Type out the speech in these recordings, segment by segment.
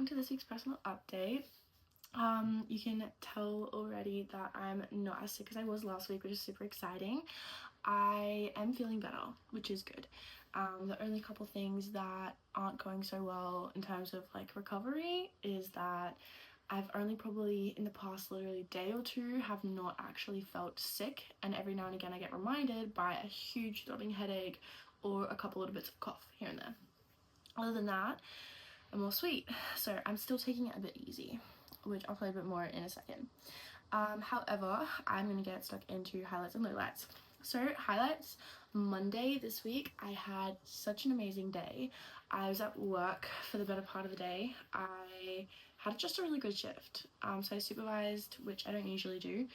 welcome to this week's personal update. You can tell already that I'm not as sick as I was last week, which is super exciting. I am feeling better, which is good. The only couple things that aren't going so well in terms of like recovery is that I've only probably in the past literally day or two have not actually felt sick, and every now and again I get reminded by a huge throbbing headache or a couple little bits of cough here and there. Other than that, I'm all sweet. So I'm still taking it a bit easy, which I'll play a bit more in a second. However, I'm gonna get stuck into highlights and lowlights. So highlights, Monday this week, I had such an amazing day. I was at work for the better part of the day. I had just a really good shift. So I supervised, which I don't usually do,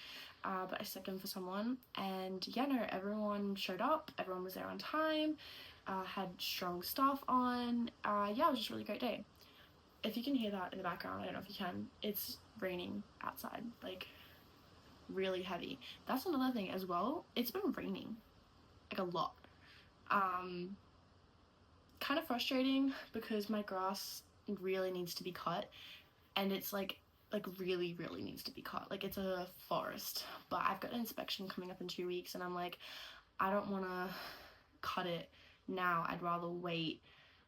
but I stepped in for someone, and yeah, no, everyone showed up, everyone was there on time, had strong staff on. Yeah, it was just a really great day. If you can hear that in the background, I don't know if you can, it's raining outside, like really heavy. That's another thing as well, it's been raining like a lot. Kind of frustrating because my grass really needs to be cut, and it's like really needs to be cut. Like it's a forest, but I've got an inspection coming up in 2 weeks, and I'm like, I don't want to cut it now, I'd rather wait.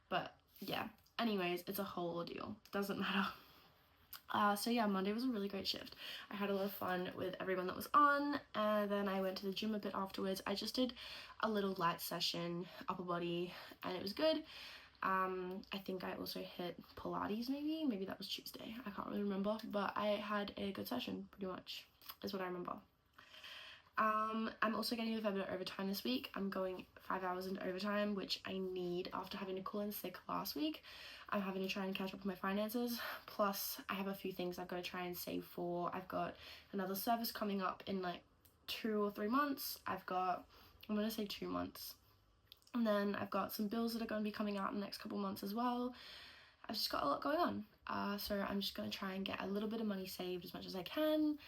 But yeah, anyways, it's a whole ordeal, doesn't matter. So yeah, Monday was a really great shift. I had a lot of fun with everyone that was on, and then I went to the gym a bit afterwards. I just did a little light session, upper body, and it was good. I think I also hit Pilates maybe that was Tuesday, I can't really remember, but I had a good session, pretty much, is what I remember. I'm also getting a fair bit of overtime this week. I'm going 5 hours into overtime, which I need after having to call in sick last week. I'm having to try and catch up with my finances. Plus, I have a few things I've got to try and save for. I've got another service coming up in like 2 or 3 months. I'm gonna say 2 months. And then I've got some bills that are going to be coming out in the next couple months as well. I've just got a lot going on. So I'm just going to try and get a little bit of money saved as much as I can,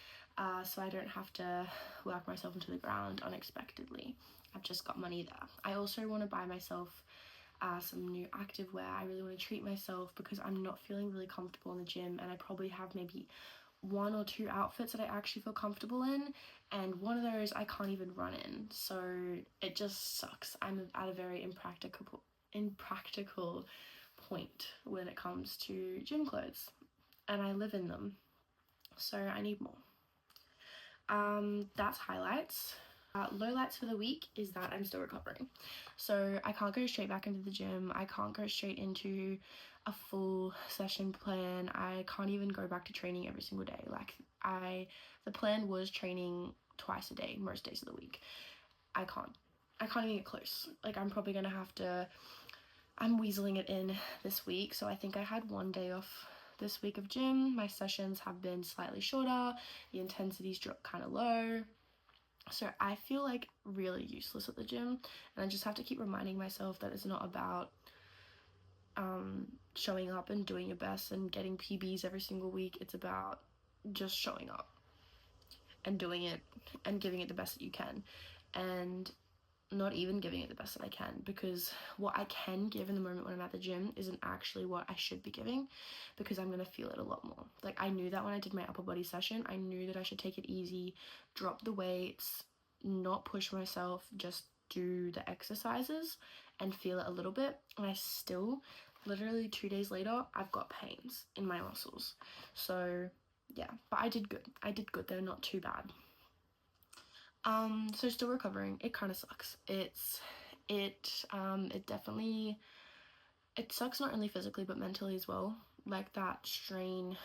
so I don't have to work myself into the ground unexpectedly. I've just got money there. I also want to buy myself some new activewear. I really want to treat myself because I'm not feeling really comfortable in the gym, and I probably have maybe 1 or 2 outfits that I actually feel comfortable in, and one of those I can't even run in, so it just sucks. I'm at a very impractical point when it comes to gym clothes, and I live in them, so I need more. That's highlights. Lowlights for the week is that I'm still recovering, so I can't go straight back into the gym. I can't go straight into a full session plan. I can't even go back to training every single day. Like the plan was training twice a day most days of the week. I can't even get close. Like I'm probably gonna have to, I'm weaseling it in this week. So I think I had 1 day off this week of gym. My sessions have been slightly shorter, the intensity's dropped kind of low, so I feel like really useless at the gym, and I just have to keep reminding myself that it's not about showing up and doing your best and getting PBs every single week. It's about just showing up and doing it and giving it the best that you can, and not even giving it the best that I can, because what I can give in the moment when I'm at the gym isn't actually what I should be giving, because I'm gonna feel it a lot more. Like I knew that when I did my upper body session, I knew that I should take it easy, drop the weights, not push myself, just do the exercises and feel it a little bit, and I still, literally 2 days later, I've got pains in my muscles. So yeah, but I did good, they're not too bad. So still recovering. It kind of sucks. It definitely, it sucks not only physically but mentally as well. Like that strain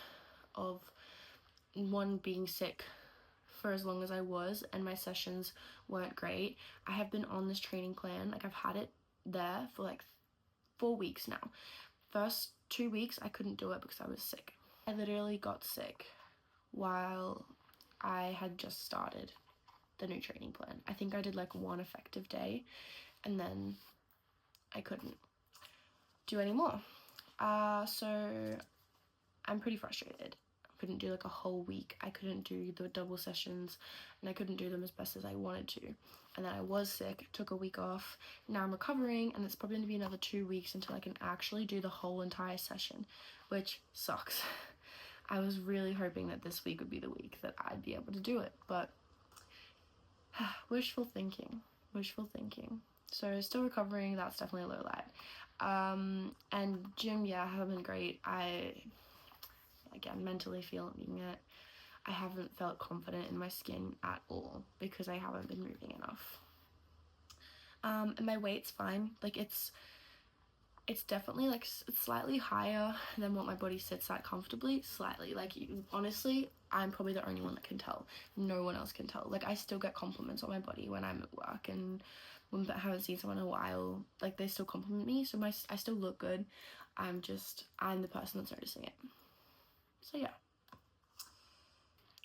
of one being sick for as long as I was, and my sessions weren't great. I have been on this training plan, like I've had it there for like 4 weeks now. First 2 weeks I couldn't do it because I was sick. I literally got sick while I had just started the new training plan. I think I did like 1 effective day, and then I couldn't do any more. So I'm pretty frustrated. couldn't do like a whole week. I couldn't do the double sessions, and I couldn't do them as best as I wanted to. And then I was sick, took a week off. Now I'm recovering, and it's probably going to be another 2 weeks until I can actually do the whole entire session, which sucks. I was really hoping that this week would be the week that I'd be able to do it, but wishful thinking. So still recovering, that's definitely a low light. And gym, yeah, haven't been great. I, again, mentally feeling it. I haven't felt confident in my skin at all because I haven't been moving enough. And my weight's fine. Like it's definitely like it's slightly higher than what my body sits at comfortably. Slightly. Like honestly, I'm probably the only one that can tell. No one else can tell. Like I still get compliments on my body when I'm at work, and when I haven't seen someone in a while, like they still compliment me. So I still look good. I'm the person that's noticing it. So yeah.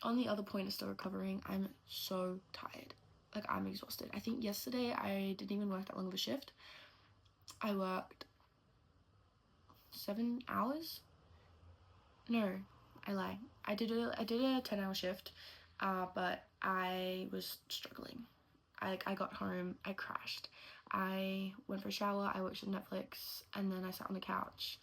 On the other point of still recovering, I'm so tired. Like I'm exhausted. I think yesterday I didn't even work that long of a shift. I worked 7 hours. No, I lie. I did a 10-hour shift, but I was struggling. I got home, I crashed. I went for a shower, I watched Netflix, and then I sat on the couch.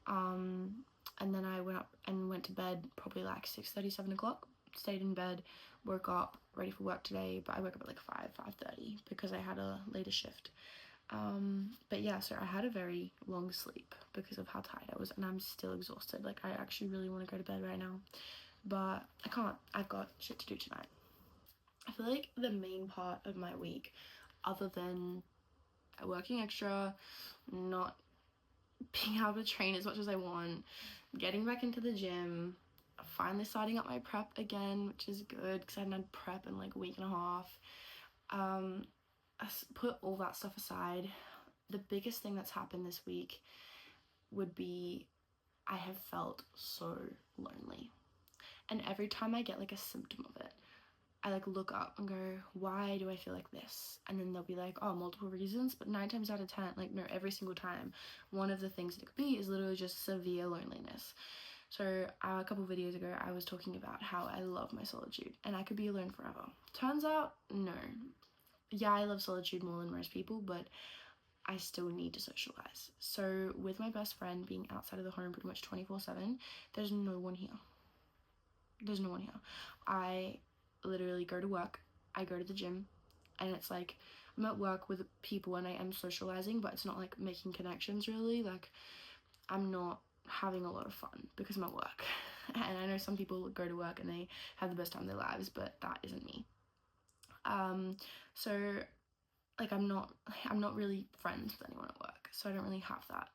And then I went up and went to bed probably like 6:30, 7 o'clock. Stayed in bed, woke up, ready for work today, but I woke up at like 5:30 because I had a later shift. But yeah, so I had a very long sleep because of how tired I was, and I'm still exhausted. Like I actually really want to go to bed right now, but I can't. I've got shit to do tonight. I feel like the main part of my week, other than working extra, not being able to train as much as I want, getting back into the gym, finally starting up my prep again, which is good because I hadn't had prep in like a week and a half. I put all that stuff aside. The biggest thing that's happened this week would be I have felt so lonely. And every time I get like a symptom of it, I like look up and go, why do I feel like this? And then they'll be like, oh, multiple reasons. But 9 times out of 10, like no, every single time, one of the things that it could be is literally just severe loneliness. So a couple videos ago, I was talking about how I love my solitude and I could be alone forever. Turns out, no. Yeah, I love solitude more than most people, but I still need to socialize. So with my best friend being outside of the home pretty much 24/7, there's no one here. There's no one here. I literally go to work, I go to the gym, and it's like I'm at work with people and I am socializing, but it's not like making connections really. Like I'm not having a lot of fun because I'm at work. And I know some people go to work and they have the best time of their lives, but that isn't me. So like I'm not really friends with anyone at work, so I don't really have that.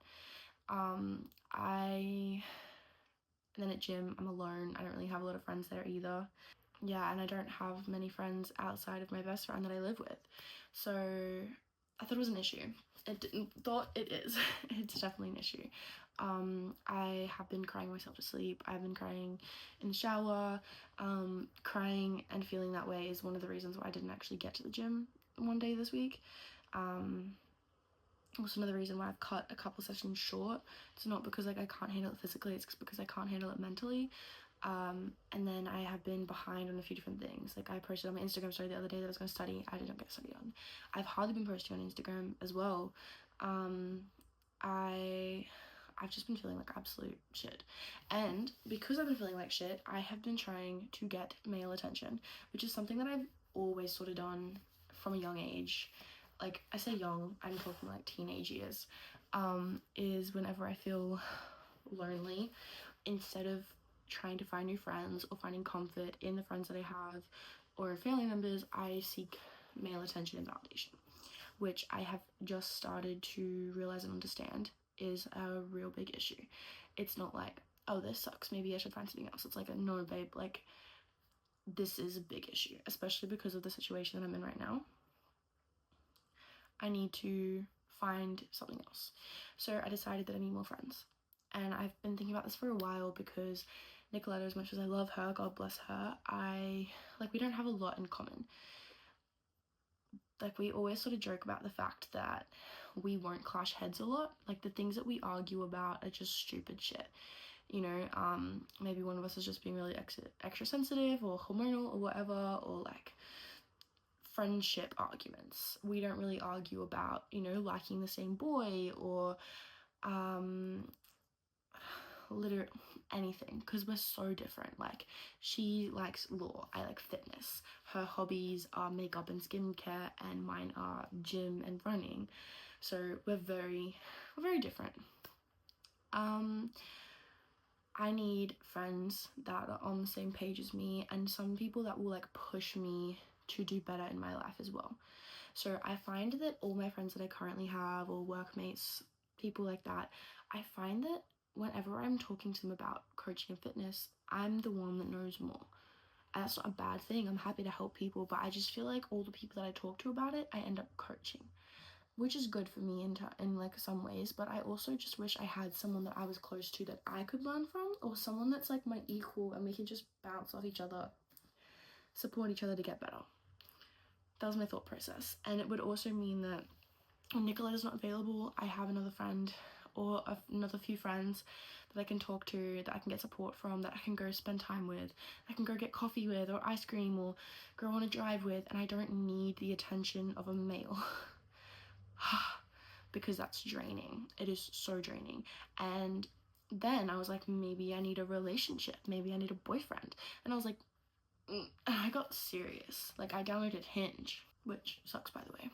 And then at gym, I'm alone. I don't really have a lot of friends there either. Yeah, and I don't have many friends outside of my best friend that I live with. So I thought it was an issue. Thought it is. It's definitely an issue. I have been crying myself to sleep. I've been crying in the shower. Crying and feeling that way is one of the reasons why I didn't actually get to the gym one day this week. Also another reason why I've cut a couple sessions short. It's not because like I can't handle it physically, it's because I can't handle it mentally. And then I have been behind on a few different things. Like I posted on my Instagram story the other day that I was going to study. I didn't get study on. I've hardly been posting on Instagram as well. I've just been feeling like absolute shit. And because I've been feeling like shit, I have been trying to get male attention, which is something that I've always sort of done from a young age. Like I say young, I'm talking like teenage years, is whenever I feel lonely, instead of trying to find new friends or finding comfort in the friends that I have or in family members, I seek male attention and validation, which I have just started to realize and understand is a real big issue. It's not like, oh, this sucks, maybe I should find something else. It's like, no, babe, like, this is a big issue, especially because of the situation that I'm in right now. I need to find something else. So I decided that I need more friends. And I've been thinking about this for a while because Nicoletta, as much as I love her, God bless her, we don't have a lot in common. Like, we always sort of joke about the fact that we won't clash heads a lot. Like, the things that we argue about are just stupid shit. you know, maybe one of us is just being really extra sensitive or hormonal or whatever, or like friendship arguments. We don't really argue about, you know, liking the same boy or literally anything, because we're so different. Like, she likes law, I like fitness, her hobbies are makeup and skincare, and mine are gym and running. So we're very different. I need friends that are on the same page as me, and some people that will like push me to do better in my life as well. So I find that all my friends that I currently have, or workmates, people like that, I find that whenever I'm talking to them about coaching and fitness, I'm the one that knows more. And that's not a bad thing. I'm happy to help people, but I just feel like all the people that I talk to about it, I end up coaching, which is good for me in like some ways, but I also just wish I had someone that I was close to that I could learn from, or someone that's like my equal and we can just bounce off each other, support each other to get better. That was my thought process. And it would also mean that when Nicoletta's not available, I have another friend or another few friends that I can talk to, that I can get support from, that I can go spend time with, I can go get coffee with, or ice cream, or go on a drive with, and I don't need the attention of a male. Because that's draining. It is so draining. And then I was like, maybe I need a relationship, maybe I need a boyfriend. And I was like, and I got serious. Like, I downloaded Hinge, which sucks, by the way.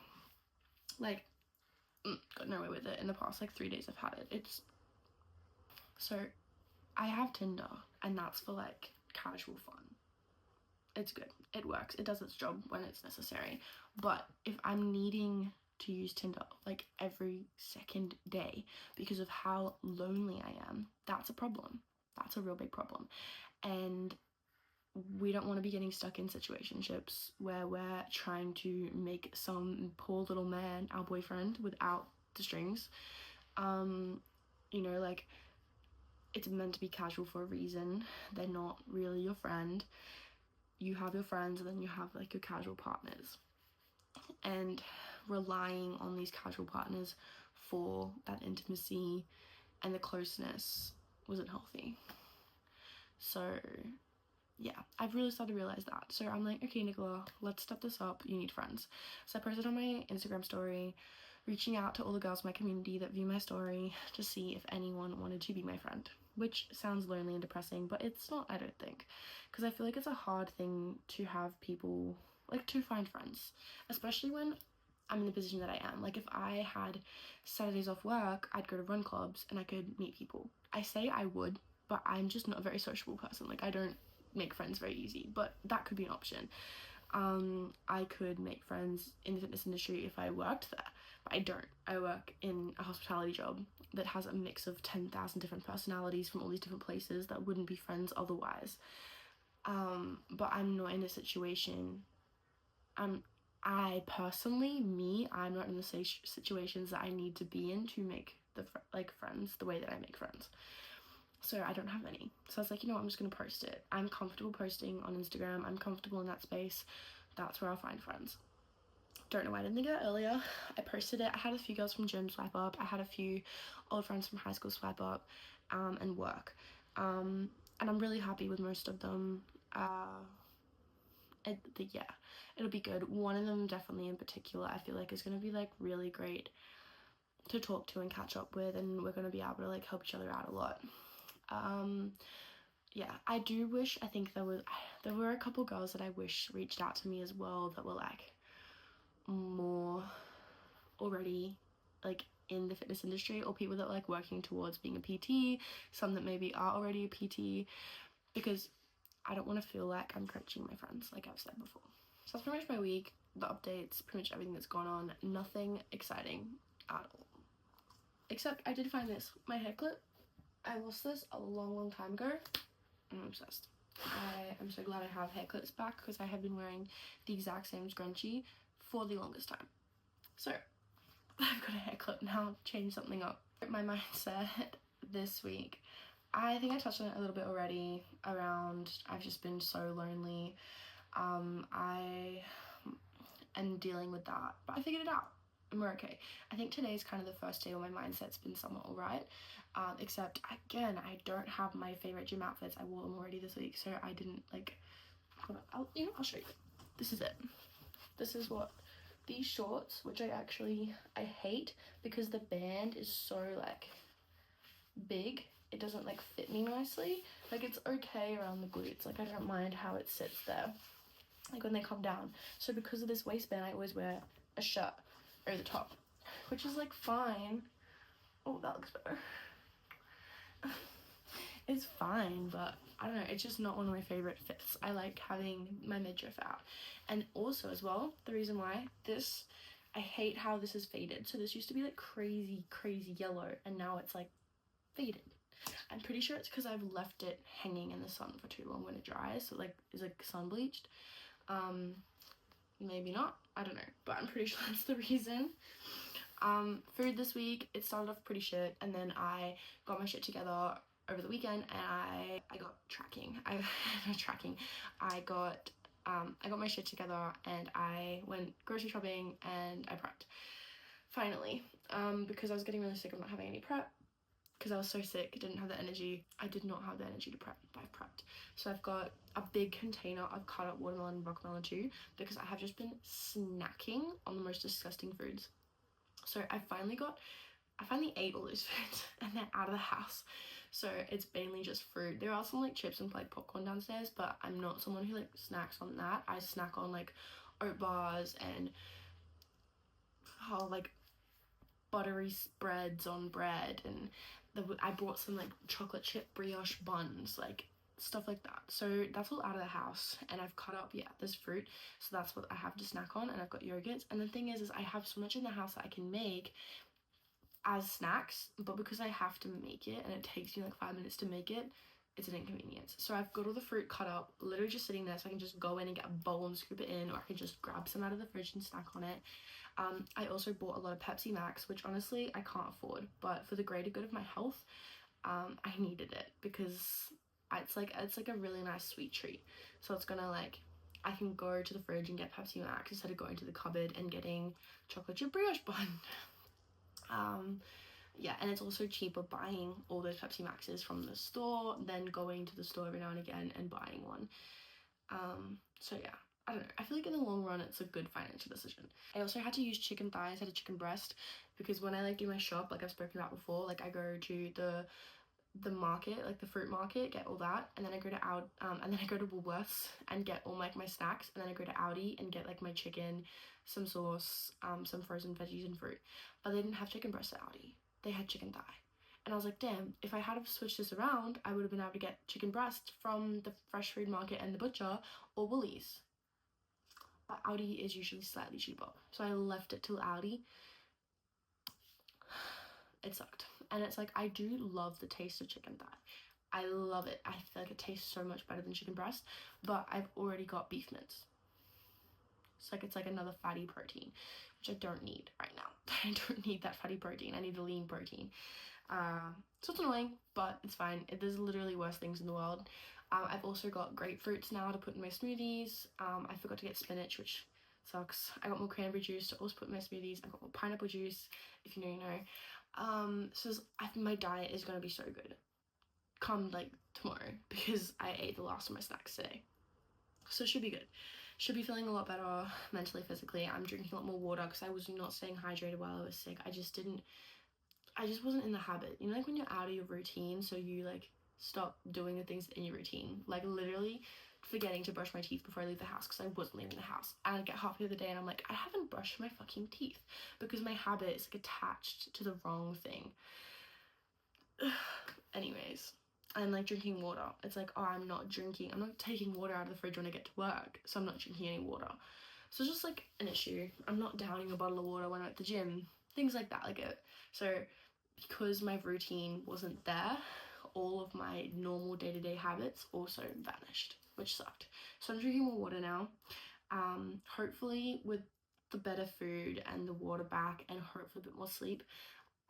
Like, got nowhere with it. In the past like 3 days I've had it. It's so I have Tinder, and that's for like casual fun. It's good, it works, it does its job when it's necessary. But if I'm needing to use Tinder like every second day because of how lonely I am, that's a problem. That's a real big problem. And we don't want to be getting stuck in situationships where we're trying to make some poor little man our boyfriend without the strings. You know, like, it's meant to be casual for a reason. They're not really your friend. You have your friends, and then you have like your casual partners, and relying on these casual partners for that intimacy and the closeness wasn't healthy. So yeah, I've really started to realize that. So I'm like, okay, Nicola, let's step this up. You need friends. So I posted on my Instagram story, reaching out to all the girls in my community that view my story to see if anyone wanted to be my friend, which sounds lonely and depressing, but it's not, I don't think, because I feel like it's a hard thing to have people, like, to find friends, especially when I'm in the position that I am. Like, if I had Saturdays off work, I'd go to run clubs and I could meet people. I say I would, but I'm just not a very sociable person. Like, I don't make friends very easy, but that could be an option. I could make friends in the fitness industry if I worked there, but I don't. I work in a hospitality job that has a mix of 10,000 different personalities from all these different places that wouldn't be friends otherwise. But I'm not in a situation, I personally, I'm not in the same situations that I need to be in to make the friends the way that I make friends. So I don't have any. So I was like, you know what, I'm just gonna post it. I'm comfortable posting on Instagram. I'm comfortable in that space. That's where I'll find friends. Don't know why I didn't think of that earlier. I posted it. I had a few girls from gym swipe up. I had a few old friends from high school swipe up, and work. And I'm really happy with most of them. Yeah, it'll be good. One of them definitely in particular, I feel like is gonna be like really great to talk to and catch up with, and we're gonna be able to like help each other out a lot. Yeah, I do wish, I think there were a couple girls that I wish reached out to me as well that were like more already like in the fitness industry, or people that are like working towards being a PT, some that maybe are already a PT, because I don't want to feel like I'm coaching my friends, like I've said before. So that's pretty much my week, the updates, pretty much everything that's gone on. Nothing exciting at all. Except I did find this, my hair clip. I lost this a long time ago. I'm obsessed. I am so glad I have hair clips back, because I have been wearing the exact same scrunchie for the longest time. So I've got a hair clip now, change something up. My mindset this week, I think I touched on it a little bit already, around I've just been so lonely. I am dealing with that, but I figured it out and we're okay. I think today's kind of the first day where my mindset's been somewhat alright. Except again, I don't have my favorite gym outfits. I wore them already this week, so I didn't like. Hold on, I'll show you. This is it. This is what these shorts, which I hate because the band is so like big. It doesn't like fit me nicely. Like it's okay around the glutes. Like I don't mind how it sits there. Like when they come down. So because of this waistband, I always wear a shirt over the top, which is like fine. Oh, that looks better. It's fine, but I don't know, it's just not one of my favorite fits. I like having my midriff out. And also as well, the reason why this, I hate how this is faded. So this used to be like crazy yellow, and now it's like faded. I'm pretty sure it's because I've left it hanging in the sun for too long when it dries, so like it's like sun bleached. Maybe not, I don't know, but I'm pretty sure that's the reason. Food this week, it started off pretty shit, and then I got my shit together over the weekend, and I got tracking. I got my shit together, and I went grocery shopping, and I prepped. Finally, because I was getting really sick of not having any prep, because I was so sick, didn't have the energy. I did not have the energy to prep, but I've prepped. So I've got a big container of cut up watermelon and rockmelon too, because I have just been snacking on the most disgusting foods. So I finally ate all those foods, and they're out of the house. So it's mainly just fruit. There are some like chips and like popcorn downstairs, but I'm not someone who like snacks on that. I snack on like oat bars and like buttery spreads on bread, and I brought some like chocolate chip brioche buns, like stuff like that. So that's all out of the house, and I've cut up this fruit, so that's what I have to snack on. And I've got yogurts, and the thing is I have so much in the house that I can make as snacks, but because I have to make it and it takes me like 5 minutes to make it, it's an inconvenience. So I've got all the fruit cut up, literally just sitting there, so I can just go in and get a bowl and scoop it in, or I can just grab some out of the fridge and snack on it. I also bought a lot of Pepsi Max, which honestly I can't afford, but for the greater good of my health, I needed it because it's like a really nice sweet treat. So it's gonna like, I can go to the fridge and get Pepsi Max instead of going to the cupboard and getting chocolate chip brioche bun. Yeah, and it's also cheaper buying all those Pepsi Maxes from the store than going to the store every now and again and buying one. So yeah, I don't know. I feel like in the long run, it's a good financial decision. I also had to use chicken thighs, I had a chicken breast, because when I like do my shop, like I've spoken about before, like I go to the market, like the fruit market, get all that, and then I go to Woolworths and get all like my snacks, and then I go to Aldi and get like my chicken, some sauce, some frozen veggies and fruit. But they didn't have chicken breast at Aldi. They had chicken thigh. And I was like, damn, if I had have switched this around, I would have been able to get chicken breast from the fresh food market and the butcher or Woolies. But Aldi is usually slightly cheaper. So I left it till Aldi. It sucked. And it's like, I do love the taste of chicken thigh. I love it. I feel like it tastes so much better than chicken breast, but I've already got beef mince. It's like another fatty protein, which I don't need right now. I don't need that fatty protein. I need the lean protein. So it's annoying, but it's fine. There's literally worse things in the world. I've also got grapefruits now to put in my smoothies. I forgot to get spinach, which sucks. I got more cranberry juice to also put in my smoothies. I got more pineapple juice, if you know, you know. So I think my diet is gonna be so good come like tomorrow, because I ate the last of my snacks today. So it should be good. Should be feeling a lot better mentally, physically. I'm drinking a lot more water because I was not staying hydrated while I was sick. I just wasn't in the habit. You know, like when you're out of your routine, so you like stop doing the things in your routine. Like literally forgetting to brush my teeth before I leave the house because I wasn't leaving the house. And I'd get halfway through the day and I'm like, I haven't brushed my fucking teeth, because my habit is like attached to the wrong thing. Anyways, I'm like drinking water. It's like, oh, I'm not taking water out of the fridge when I get to work, so I'm not drinking any water. So it's just like an issue. I'm not downing a bottle of water when I'm at the gym, things like that. So because my routine wasn't there, all of my normal day-to-day habits also vanished, which sucked. So I'm drinking more water now. Hopefully with the better food and the water back and hopefully a bit more sleep,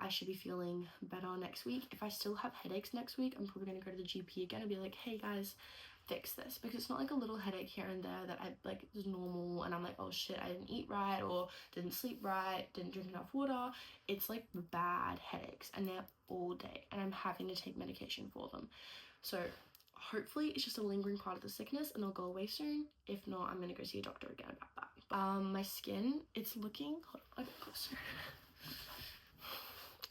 I should be feeling better next week. If I still have headaches next week, I'm probably going to go to the GP again and be like, hey guys, fix this, because it's not like a little headache here and there that I like is normal and I'm like, oh shit, I didn't eat right or didn't sleep right, didn't drink enough water. It's like bad headaches and they're all day and I'm having to take medication for them. So hopefully it's just a lingering part of the sickness and they'll go away soon. If not, I'm gonna go see a doctor again about that. My skin, it's looking, hold on, I get closer.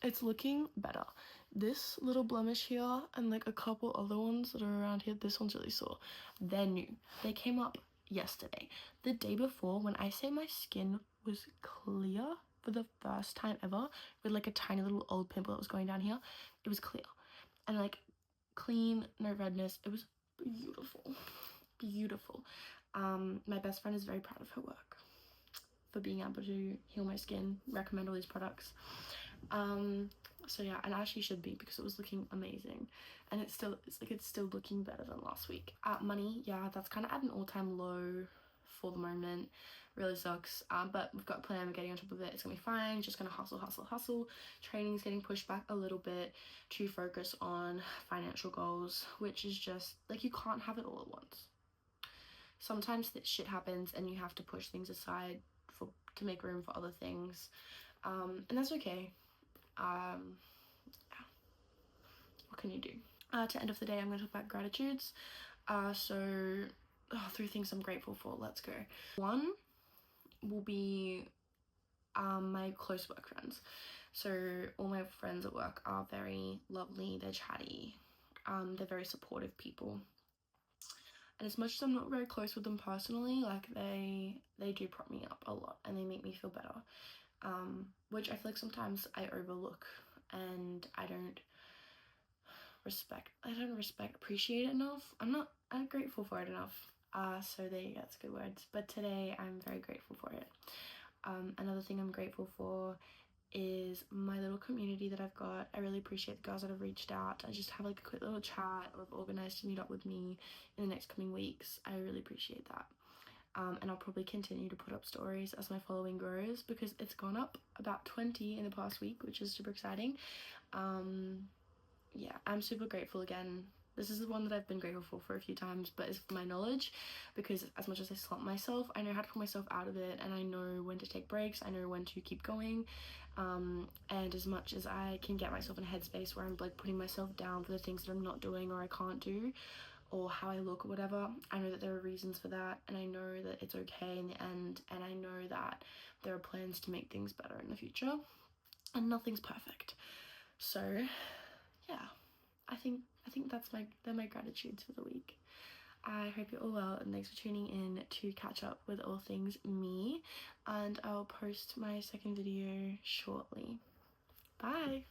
It's looking better. This little blemish here and like a couple other ones that are around here, this one's really sore. They're new. They came up yesterday. The day before, when I say my skin was clear for the first time ever, with like a tiny little old pimple that was going down here, it was clear. And like clean, no redness. It was beautiful. Beautiful. My best friend is very proud of her work for being able to heal my skin, recommend all these products. So yeah, and as she should be, because it was looking amazing, and it's still looking better than last week. Money, yeah, that's kind of at an all-time low for the moment. Really sucks, but we've got a plan. We're getting on top of it. It's gonna be fine. Just gonna hustle. Training's getting pushed back a little bit to focus on financial goals, which is just like, you can't have it all at once. Sometimes that shit happens and you have to push things aside to make room for other things, and that's okay. Yeah. What can you do? To end of the day, I'm going to talk about gratitudes. Three things I'm grateful for. Let's go. One will be my close work friends. So all my friends at work are very lovely. They're chatty. They're very supportive people. And as much as I'm not very close with them personally, like they do prop me up a lot and they make me feel better. Which I feel like sometimes I overlook and I don't appreciate it enough. I'm grateful for it enough. So there you go, that's good words. But today I'm very grateful for it. Another thing I'm grateful for is my little community that I've got. I really appreciate the girls that have reached out. I just have like a quick little chat or have organised to meet up with me in the next coming weeks. I really appreciate that. And I'll probably continue to put up stories as my following grows, because it's gone up about 20 in the past week, which is super exciting. Yeah, I'm super grateful again. This is the one that I've been grateful for a few times, but it's for my knowledge, because as much as I slump myself, I know how to pull myself out of it, and I know when to take breaks, I know when to keep going, and as much as I can get myself in a headspace where I'm like putting myself down for the things that I'm not doing or I can't do, or how I look or whatever, I know that there are reasons for that, and I know that it's okay in the end, and I know that there are plans to make things better in the future, and nothing's perfect. So yeah, I think they're my gratitudes for the week. I hope you're all well, and thanks for tuning in to catch up with all things me, and I'll post my second video shortly. Bye!